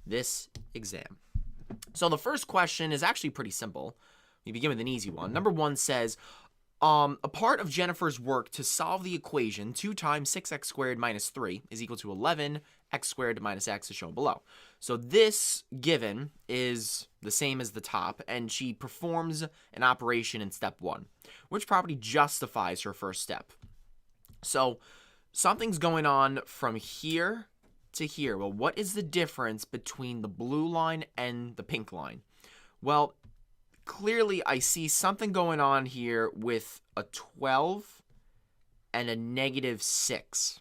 this exam. So the first question is actually pretty simple. We begin with an easy one. Number 1 says, a part of Jennifer's work to solve the equation 2 times 6x squared minus 3 is equal to 11x squared minus x is shown below. So this given is the same as the top, and she performs an operation in step 1. Which property justifies her first step? So something's going on from here to here. Well, what is the difference between the blue line and the pink line? Well, clearly I see something going on here with a 12 and a negative 6.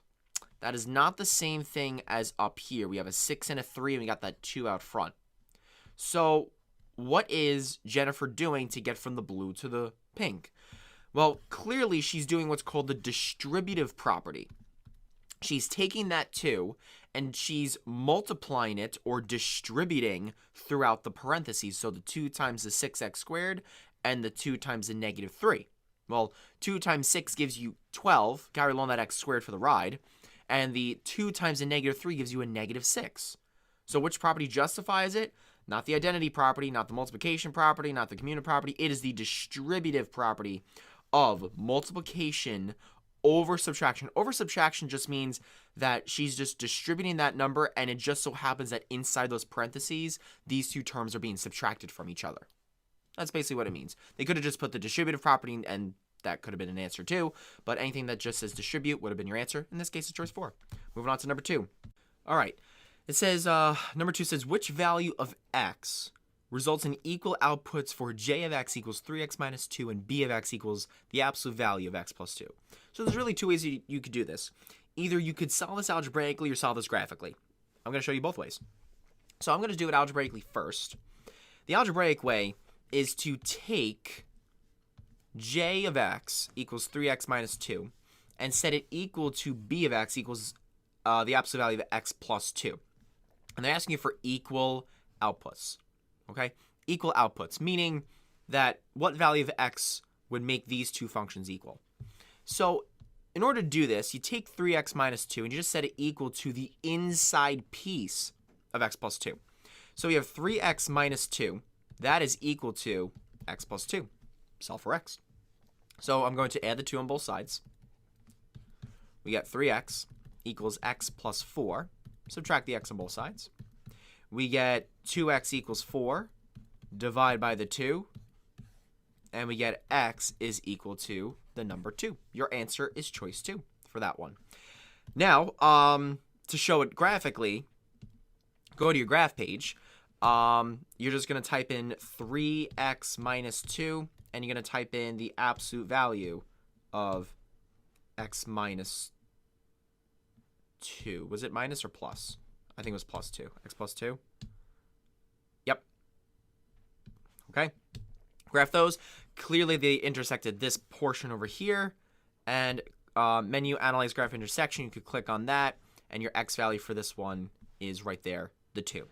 That is not the same thing as up here. We have a 6 and a 3, and we got that 2 out front. So what is Jennifer doing to get from the blue to the pink? Well, clearly she's doing what's called the distributive property. She's taking that 2 and she's multiplying it or distributing throughout the parentheses. So the 2 times the 6x squared and the 2 times the negative 3. Well, 2 times 6 gives you 12. Carry along that x squared for the ride. And the 2 times the negative 3 gives you a negative 6. So which property justifies it? Not the identity property, not the multiplication property, not the commutative property. It is the distributive property of multiplication over subtraction. Over subtraction just means that she's just distributing that number, and it just so happens that inside those parentheses, these two terms are being subtracted from each other. That's basically what it means. They could have just put the distributive property, and that could have been an answer too, but anything that just says distribute would have been your answer. In this case, it's choice 4. Moving on to number 2. All right. It says, number 2 says, which value of x results in equal outputs for j of x equals 3x minus 2 and b of x equals the absolute value of x plus 2. So there's really 2 ways you could do this. Either you could solve this algebraically or solve this graphically. I'm going to show you both ways. So I'm going to do it algebraically first. The algebraic way is to take j of x equals 3x minus 2 and set it equal to b of x equals the absolute value of x plus 2. And they're asking you for equal outputs. Okay? Equal outputs, meaning that what value of x would make these two functions equal. So in order to do this, you take 3x minus 2 and you just set it equal to the inside piece of x plus 2. So we have 3x minus 2. That is equal to x plus 2. Solve for x. So I'm going to add the 2 on both sides. We get 3x equals x plus 4. Subtract the x on both sides. We get 2x equals 4. Divide by the 2. And we get x is equal to the number 2. Your answer is choice 2 for that one. Now, to show it graphically, go to your graph page. You're just going to type in 3x minus 2, and you're going to type in the absolute value of x minus 2. Was it minus or plus? I think it was plus 2. X plus 2. Yep. Okay. Graph those. Clearly, they intersected this portion over here. And menu, analyze graph intersection. You could click on that. And your x value for this one is right there, the 2.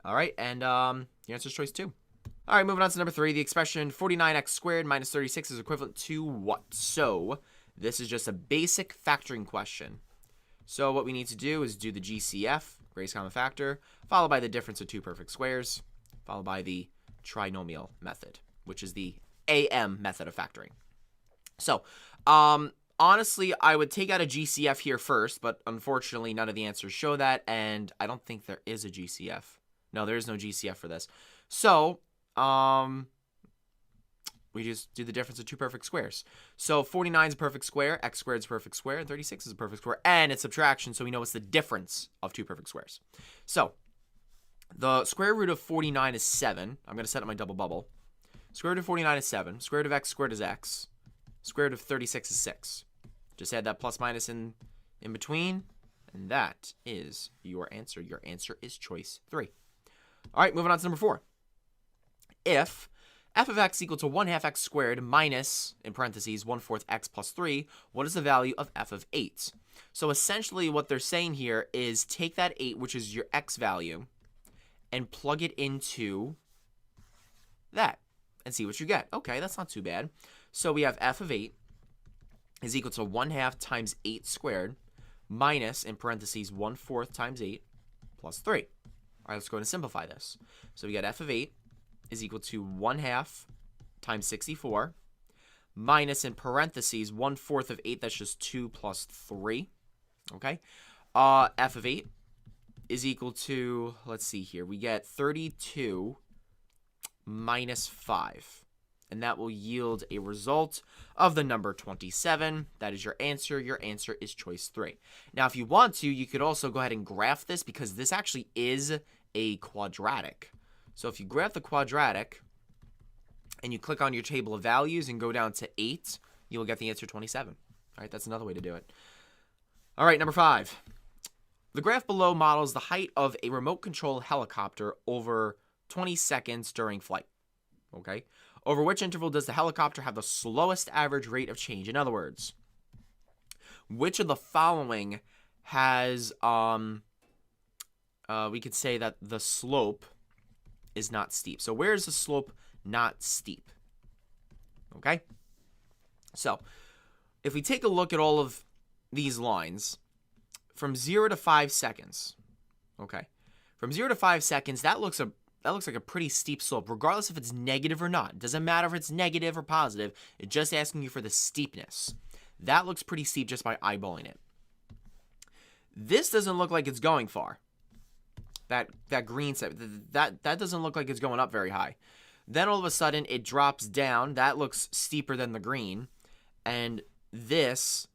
All right. And your answer is choice 2. All right, moving on to number 3. The expression 49x squared minus 36 is equivalent to what? So this is just a basic factoring question. So what we need to do is do the GCF, greatest common factor, followed by the difference of two perfect squares, followed by the trinomial method, which is the AM method of factoring. So honestly, I would take out a GCF here first, but unfortunately none of the answers show that, and I don't think there is a GCF. No, there is no GCF for this. So we just do the difference of two perfect squares. So 49 is a perfect square, x squared is a perfect square, and 36 is a perfect square, and it's subtraction, so we know it's the difference of two perfect squares. So the square root of 49 is 7. I'm going to set up my double bubble. Square root of 49 is 7. Square root of x squared is x. Square root of 36 is 6. Just add that plus minus in between, and that is your answer. Your answer is choice 3. All right, moving on to number 4. If f of x equal to 1/2 x squared minus, in parentheses, 1/4 x plus 3, what is the value of f of 8? So essentially what they're saying here is take that 8, which is your x value, and plug it into that and see what you get. Okay, that's not too bad. So we have f of 8 is equal to 1/2 times 8 squared minus, in parentheses, 1/4 times 8 plus 3. All right, let's go ahead and simplify this. So we got f of 8 is equal to 1/2 times 64 minus, in parentheses, 1/4 of 8. That's just 2 plus 3. Okay. F of 8 is equal to, let's see here, we get 32 minus 5. And that will yield a result of the number 27. That is your answer. Your answer is choice 3. Now, if you want to, you could also go ahead and graph this, because this actually is a quadratic. So if you graph the quadratic and you click on your table of values and go down to 8, you will get the answer 27. All right, that's another way to do it. All right, number 5. The graph below models the height of a remote control helicopter over 20 seconds during flight. Okay? Over which interval does the helicopter have the slowest average rate of change? In other words, which of the following has, we could say that the slope is not steep. So where is the slope not steep? Okay? So if we take a look at all of these lines, from 0 to 5 seconds, okay, from 0 to 5 seconds, that looks like a pretty steep slope, regardless if it's negative or not. It doesn't matter if it's negative or positive. It's just asking you for the steepness. That looks pretty steep just by eyeballing it. This doesn't look like it's going far. That green side, that doesn't look like it's going up very high. Then all of a sudden it drops down. That looks steeper than the green. And this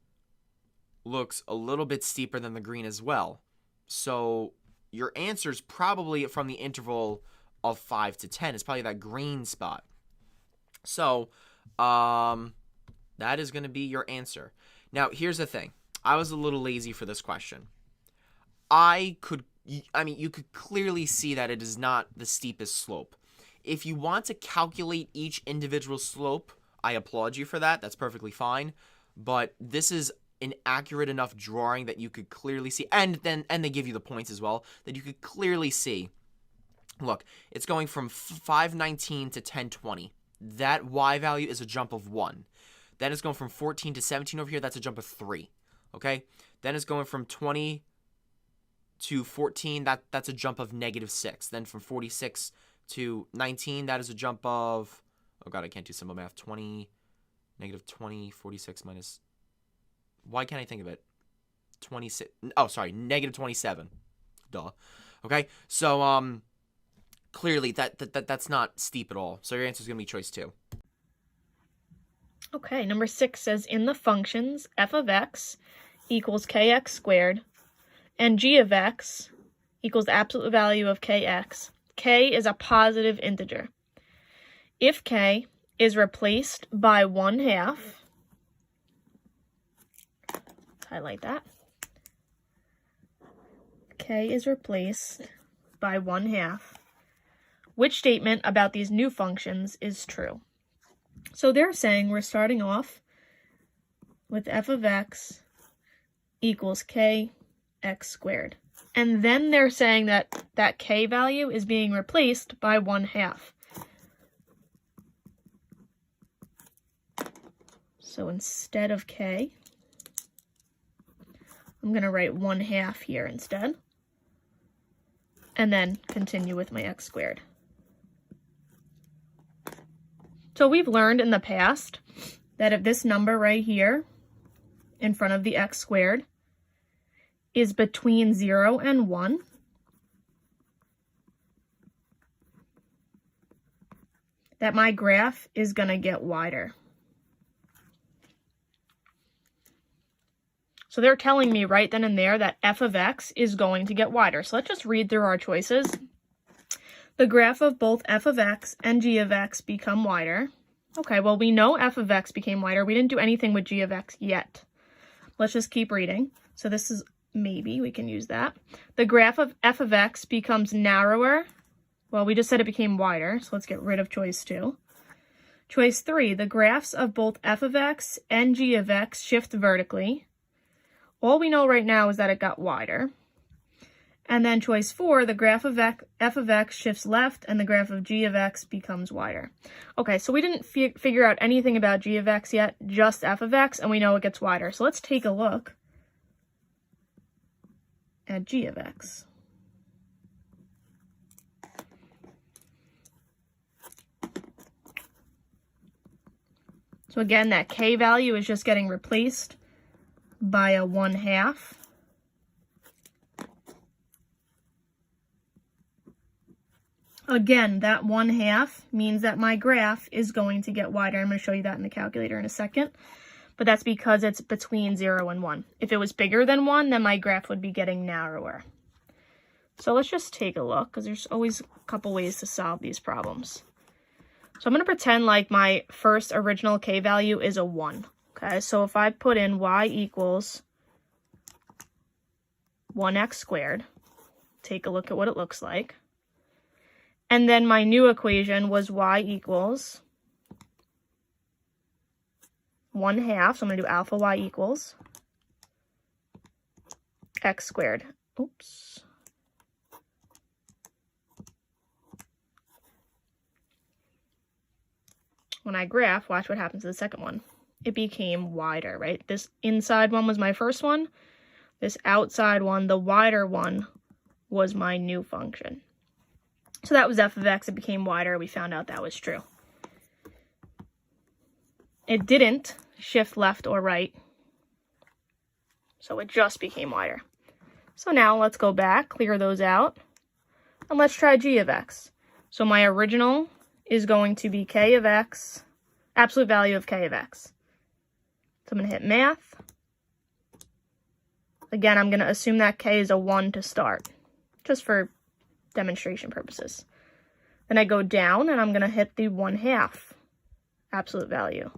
looks a little bit steeper than the green as well. So your answer is probably from the interval of 5 to 10. It's probably that green spot. So that is going to be your answer. Now, here's the thing. I was a little lazy for this question. You could clearly see that it is not the steepest slope. If you want to calculate each individual slope, I applaud you for that. That's perfectly fine. But this is an accurate enough drawing that you could clearly see, and they give you the points as well, that you could clearly see. Look, it's going from 519 to 1020. That y value is a jump of 1. Then it's going from 14 to 17 over here. That's a jump of 3. Okay? Then it's going from 20 to 14. That's a jump of -6. Then from 46 to 19, that is a jump of, oh god, I can't do simple math. 20, -20, 46 minus, why can't I think of it? 26, oh, sorry, -27. Duh. Okay? So, clearly that's not steep at all. So your answer is going to be choice 2. Okay, number 6 says, in the functions f of x equals kx squared and g of x equals the absolute value of kx, k is a positive integer. If k is replaced by 1/2, highlight that, k is replaced by 1/2, which statement about these new functions is true? So they're saying we're starting off with f of x equals kx squared. And then they're saying that that k value is being replaced by 1/2. So instead of k, I'm going to write 1/2 here instead. And then continue with my x squared. So we've learned in the past that if this number right here in front of the x squared is between 0 and 1, that my graph is going to get wider. So they're telling me right then and there that f of x is going to get wider. So let's just read through our choices. The graph of both f of x and g of x become wider. Okay, well, we know f of x became wider. We didn't do anything with g of x yet. Let's just keep reading. So this is, maybe we can use that. The graph of f of x becomes narrower. Well, we just said it became wider, so let's get rid of choice 2. Choice 3, the graphs of both f of x and g of x shift vertically. All we know right now is that it got wider. And then choice 4, the graph of f of x shifts left and the graph of g of x becomes wider. Okay, so we didn't figure out anything about g of x yet, just f of x, and we know it gets wider. So let's take a look at g of x. So again, that k value is just getting replaced by a 1/2. Again, that 1/2 means that my graph is going to get wider. I'm going to show you that in the calculator in a second. But that's because it's between 0 and 1. If it was bigger than 1, then my graph would be getting narrower. So let's just take a look, because there's always a couple ways to solve these problems. So I'm going to pretend like my first original k value is a 1. Okay, so if I put in y equals 1x squared, take a look at what it looks like. And then my new equation was y equals 1/2. So I'm going to do alpha y equals x squared. Oops. When I graph, watch what happens to the second one. It became wider, right? This inside one was my first one. This outside one, the wider one, was my new function. So that was f of x. It became wider. We found out that was true. It didn't shift left or right, so it just became wider. So now let's go back, clear those out, and let's try g of x. So my original is going to be k of x, absolute value of k of x. So I'm going to hit math. Again, I'm going to assume that k is a 1 to start, just for demonstration purposes. Then I go down, and I'm going to hit the 1/2 absolute value.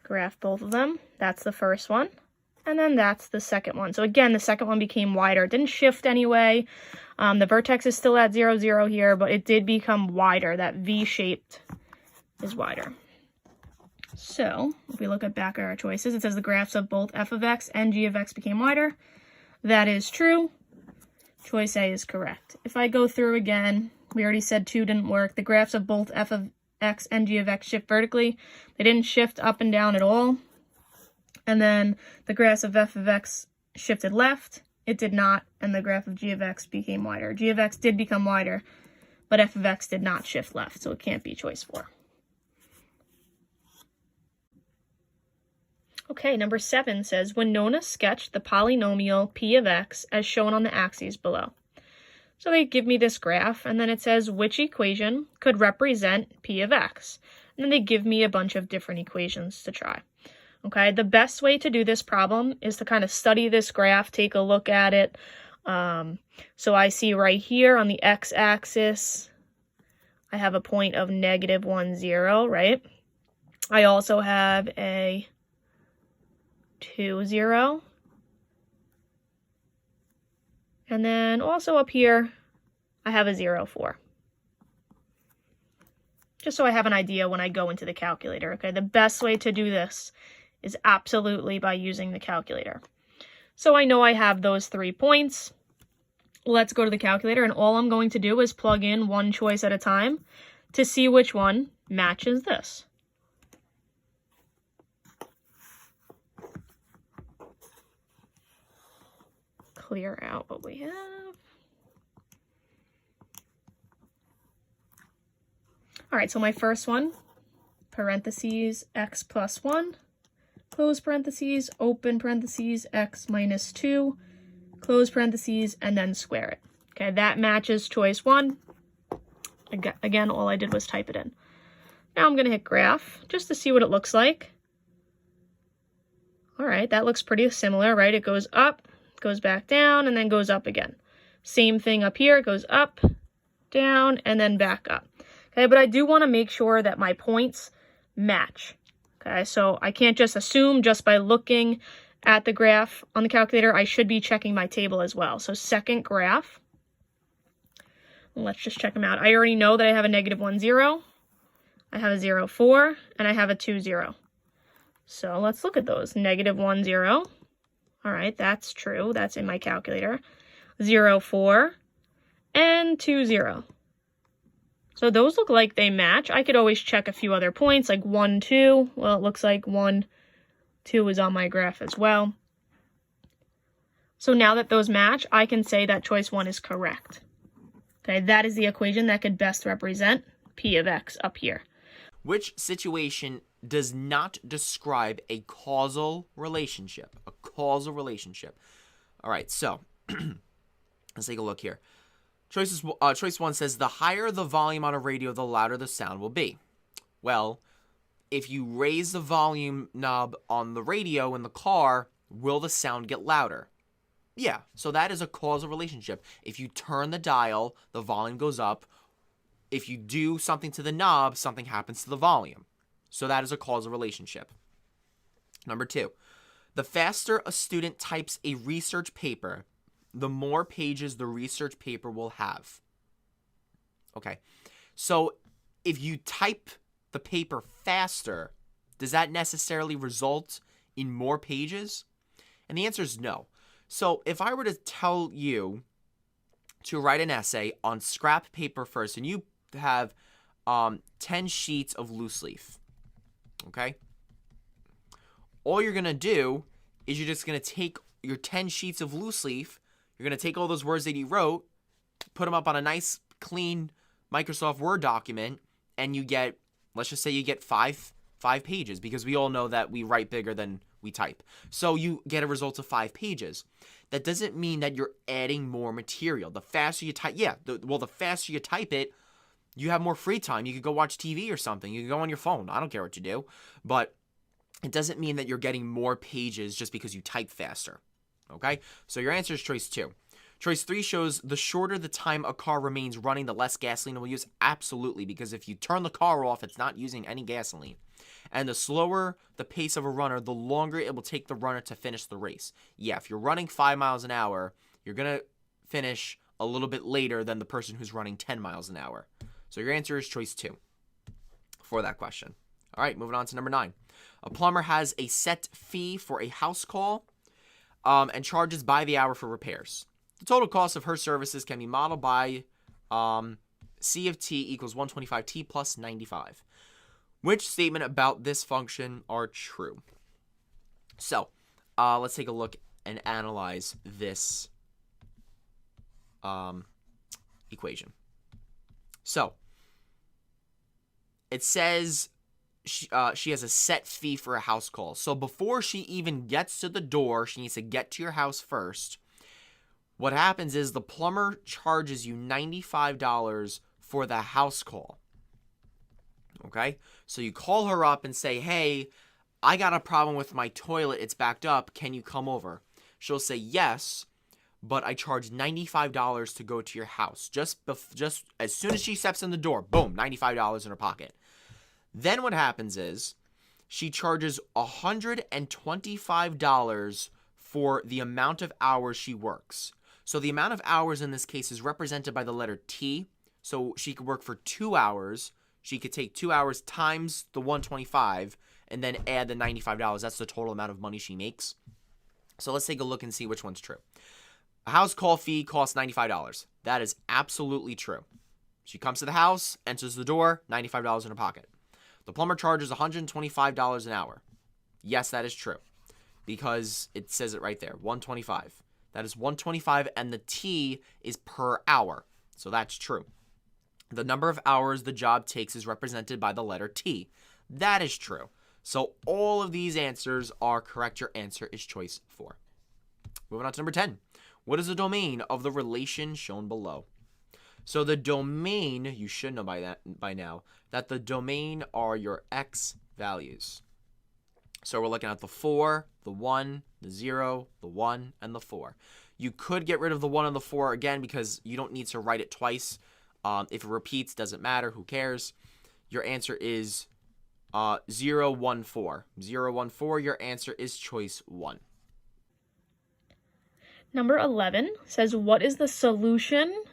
Graph both of them. That's the first one. And then that's the second one. So again, the second one became wider. It didn't shift anyway. The vertex is still at 0, 0 here, but it did become wider. That V-shaped is wider. So if we look at back at our choices, it says the graphs of both f of x and g of x became wider. That is true. Choice A is correct. If I go through again, we already said 2 didn't work. The graphs of both f of x and g of x shift vertically. They didn't shift up and down at all. And then the graphs of f of x shifted left. It did not. And the graph of g of x became wider. G of x did become wider, but f of x did not shift left, so it can't be choice 4. Okay, number 7 says, when Nona sketched the polynomial p of x as shown on the axes below. So they give me this graph, and then it says which equation could represent p of x. And then they give me a bunch of different equations to try. Okay, the best way to do this problem is to kind of study this graph, take a look at it. So I see right here on the x-axis, I have a point of -1, 0, right? I also have a 2, 0. And then also up here, I have a 0, 4. Just so I have an idea when I go into the calculator, okay? The best way to do this is absolutely by using the calculator. So I know I have those 3 points. Let's go to the calculator, and all I'm going to do is plug in one choice at a time to see which one matches this. Clear out what we have. All right, so my first one, parentheses, x plus 1, close parentheses, open parentheses, x minus 2, close parentheses, and then square it. Okay, that matches choice 1. Again, all I did was type it in. Now I'm going to hit graph just to see what it looks like. All right, that looks pretty similar, right? It goes up, goes back down, and then goes up again. Same thing up here, it goes up, down, and then back up. Okay, but I do want to make sure that my points match. Okay, so I can't just assume just by looking at the graph on the calculator. I should be checking my table as well. So second graph, let's just check them out. I already know that I have a -1, 0, I have a 0, 4, and I have a 2, 0. So let's look at those. -1, 0. All right, that's true. That's in my calculator. 0, 4, and 2, 0. So those look like they match. I could always check a few other points, like 1, 2. Well, it looks like 1, 2 is on my graph as well. So now that those match, I can say that choice 1 is correct. Okay, that is the equation that could best represent P of X up here. Which situation does not describe a causal relationship? A causal relationship. All right, so let's take a look here. Choice 1 says, the higher the volume on a radio, the louder the sound will be. Well, if you raise the volume knob on the radio in the car, will the sound get louder? Yeah, so that is a causal relationship. If you turn the dial, the volume goes up. If you do something to the knob, something happens to the volume. So that is a causal relationship. Number 2, the faster a student types a research paper, the more pages the research paper will have. Okay, so if you type the paper faster, does that necessarily result in more pages? And the answer is no. So if I were to tell you to write an essay on scrap paper first, and you have 10 sheets of loose leaf, okay? All you're going to do is you're just going to take your 10 sheets of loose leaf, you're going to take all those words that you wrote, put them up on a nice, clean Microsoft Word document, and you get, let's just say you get five pages, because we all know that we write bigger than we type. So you get a result of 5 pages. That doesn't mean that you're adding more material. The faster you type, the faster you type it, you have more free time. You could go watch TV or something. You can go on your phone. I don't care what you do. But it doesn't mean that you're getting more pages just because you type faster. Okay? So your answer is choice 2. Choice 3 shows the shorter the time a car remains running, the less gasoline it will use. Absolutely, because if you turn the car off, it's not using any gasoline. And the slower the pace of a runner, the longer it will take the runner to finish the race. Yeah, if you're running 5 miles an hour, you're going to finish a little bit later than the person who's running 10 miles an hour. So your answer is choice 2 for that question. All right, moving on to number 9. A plumber has a set fee for a house call and charges by the hour for repairs. The total cost of her services can be modeled by C of T equals 125T plus 95. Which statement about this function are true? So, let's take a look and analyze this equation. So, it says she has a set fee for a house call. So, before she even gets to the door, she needs to get to your house first. What happens is the plumber charges you $95 for the house call. Okay? So you call her up and say, hey, I got a problem with my toilet. It's backed up. Can you come over? She'll say yes, but I charge $95 to go to your house. Just as soon as she steps in the door, boom, $95 in her pocket. Then what happens is she charges $125 for the amount of hours she works. So the amount of hours in this case is represented by the letter T. So she could work for 2 hours. She could take 2 hours times the 125 and then add the $95. That's the total amount of money she makes. So let's take a look and see which one's true. A house call fee costs $95. That is absolutely true. She comes to the house, enters the door, $95 in her pocket. The plumber charges $125 an hour. Yes, that is true, because it says it right there, 125. That is 125, and the T is per hour. So that's true. The number of hours the job takes is represented by the letter T. That is true. So all of these answers are correct. Your answer is choice 4. Moving on to number 10. What is the domain of the relation shown below? So the domain, you should know by now, that the domain are your x values. So we're looking at the 4, the 1, the 0, the 1, and the 4. You could get rid of the 1 and the 4 again because you don't need to write it twice. If it repeats, doesn't matter. Who cares? Your answer is 0, 1, 4. 0, 1, 4. Your answer is choice 1. Number 11 says, what is the solution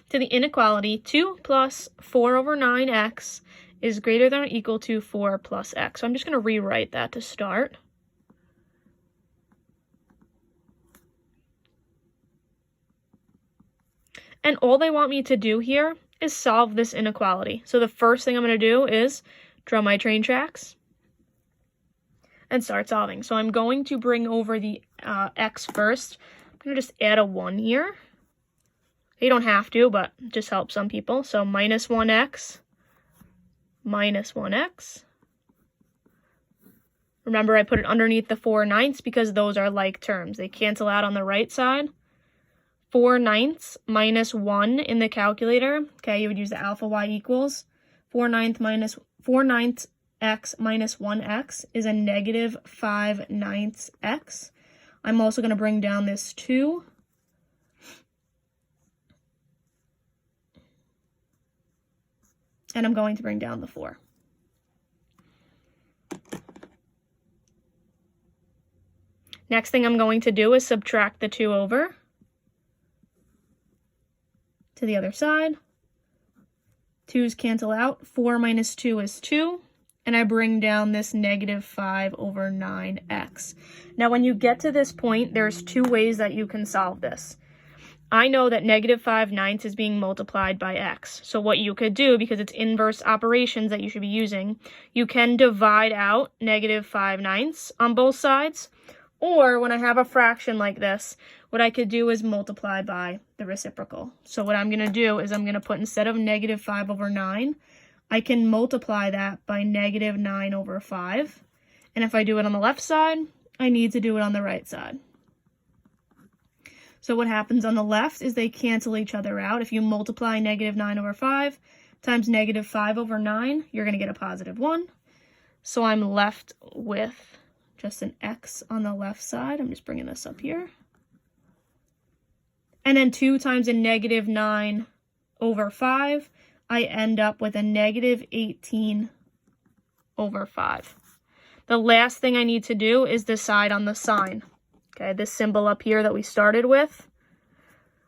to the inequality 2 plus 4 over 9x is greater than or equal to 4 plus x? So I'm just going to rewrite that to start. And all they want me to do here is solve this inequality. So the first thing I'm going to do is draw my train tracks and start solving. So I'm going to bring over the x first. I'm going to just add a 1 here. You don't have to, but just helps some people. So minus 1x, minus 1x. Remember, I put it underneath the 4/9 because those are like terms. They cancel out on the right side. 4/9 minus 1 in the calculator. Okay, you would use the alpha y equals 4/9 x minus 1x is a negative 5/9 x. I'm also going to bring down this 2. And I'm going to bring down the 4. Next thing I'm going to do is subtract the 2 over to the other side. 2's cancel out. 4 minus 2 is 2. And I bring down this negative 5/9x. Now, when you get to this point, there's 2 ways that you can solve this. I know that negative 5/9 is being multiplied by x. So what you could do, because it's inverse operations that you should be using, you can divide out negative 5/9 on both sides. Or when I have a fraction like this, what I could do is multiply by the reciprocal. So what I'm going to do is I'm going to put, instead of negative 5/9, I can multiply that by negative 9/5. And if I do it on the left side, I need to do it on the right side. So what happens on the left is they cancel each other out. If you multiply negative 9/5 times negative 5/9, you're going to get a positive 1. So I'm left with just an x on the left side. I'm just bringing this up here. And then 2 times a negative 9/5, I end up with a negative 18/5. The last thing I need to do is decide on the sign. Okay, this symbol up here that we started with,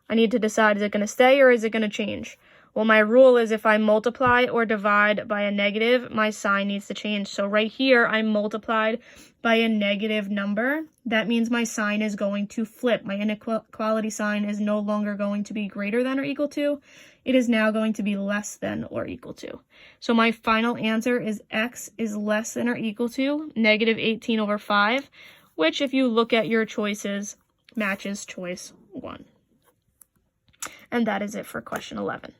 I need to decide, is it going to stay or is it going to change? Well, my rule is if I multiply or divide by a negative, my sign needs to change. So right here, I multiplied by a negative number. That means my sign is going to flip. My inequality sign is no longer going to be greater than or equal to. It is now going to be less than or equal to. So my final answer is x is less than or equal to negative 18/5, which, if you look at your choices, matches choice 1. And that is it for question 11.